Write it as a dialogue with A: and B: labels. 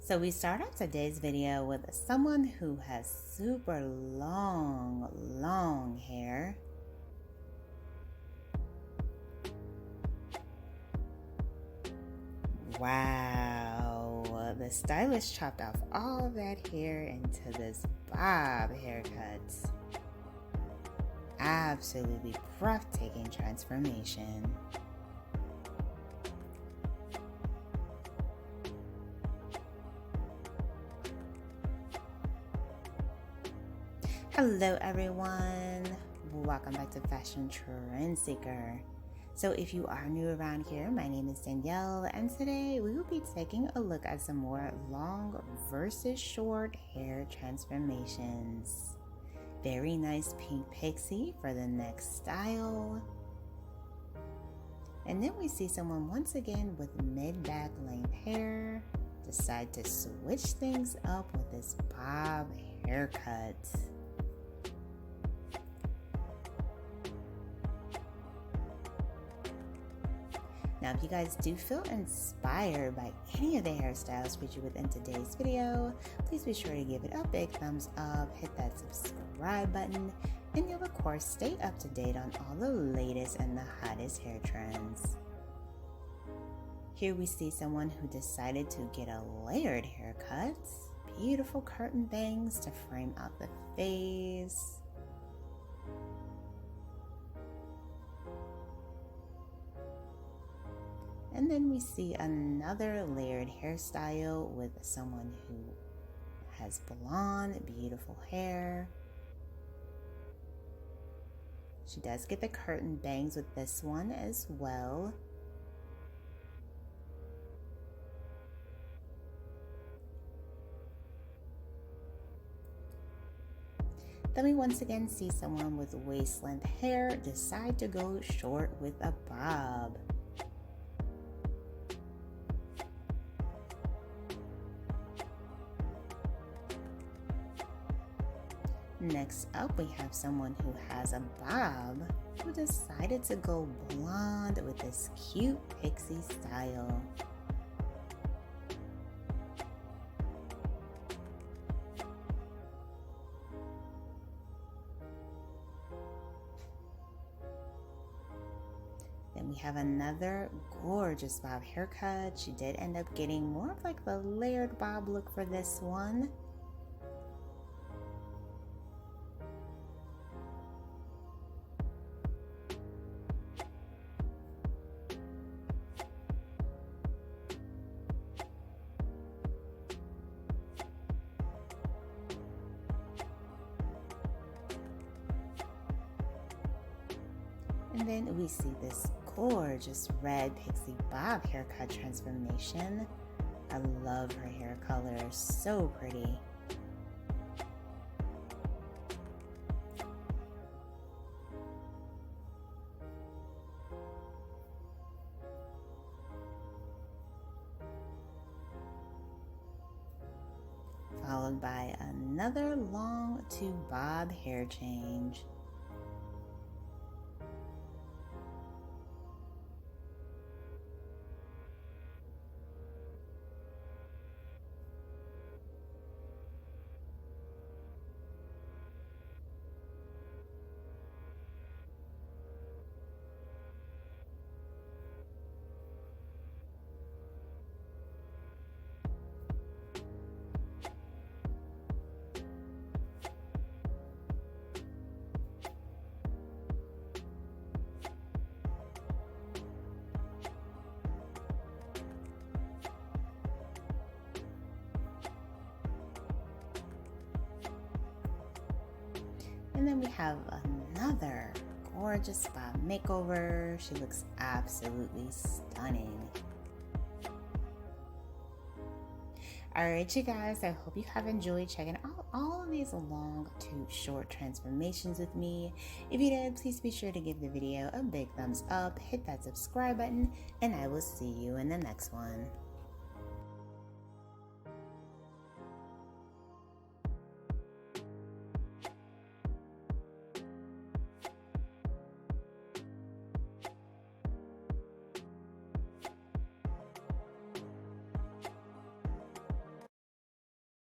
A: So we start off today's video with someone who has super long hair. Wow, the stylist chopped off all that hair into this bob haircut. Absolutely breathtaking transformation. Hello everyone, welcome back to Fashion Trend Seeker. So if you are new around here, my name is Danielle, and today we will be taking a look at some more long versus short hair transformations. Very nice pink pixie for the next style. And then we see someone once again with mid-back length hair decide to switch things up with this bob haircut. Now, if you guys do feel inspired by any of the hairstyles featured within today's video, please be sure to give it a big thumbs up, hit that subscribe button, and you'll of course stay up to date on all the latest and the hottest hair trends. Here we see someone who decided to get a layered haircut. Beautiful curtain bangs to frame out the face. And then we see another layered hairstyle with someone who has blonde, beautiful hair. She does get the curtain bangs with this one as well. Then we once again see someone with waist-length hair decide to go short with a bob. Next up, we have someone who has a bob who decided to go blonde with this cute pixie style. Then we have another gorgeous bob haircut. She did end up getting more of like the layered bob look for this one. And then we see this gorgeous red pixie bob haircut transformation. I love her hair color, so pretty. Followed by another long to bob hair change. And then we have another gorgeous bob makeover. She looks absolutely stunning. Alright, you guys, I hope you have enjoyed checking out all of these long to short transformations with me. If you did, please be sure to give the video a big thumbs up, hit that subscribe button, and I will see you in the next one.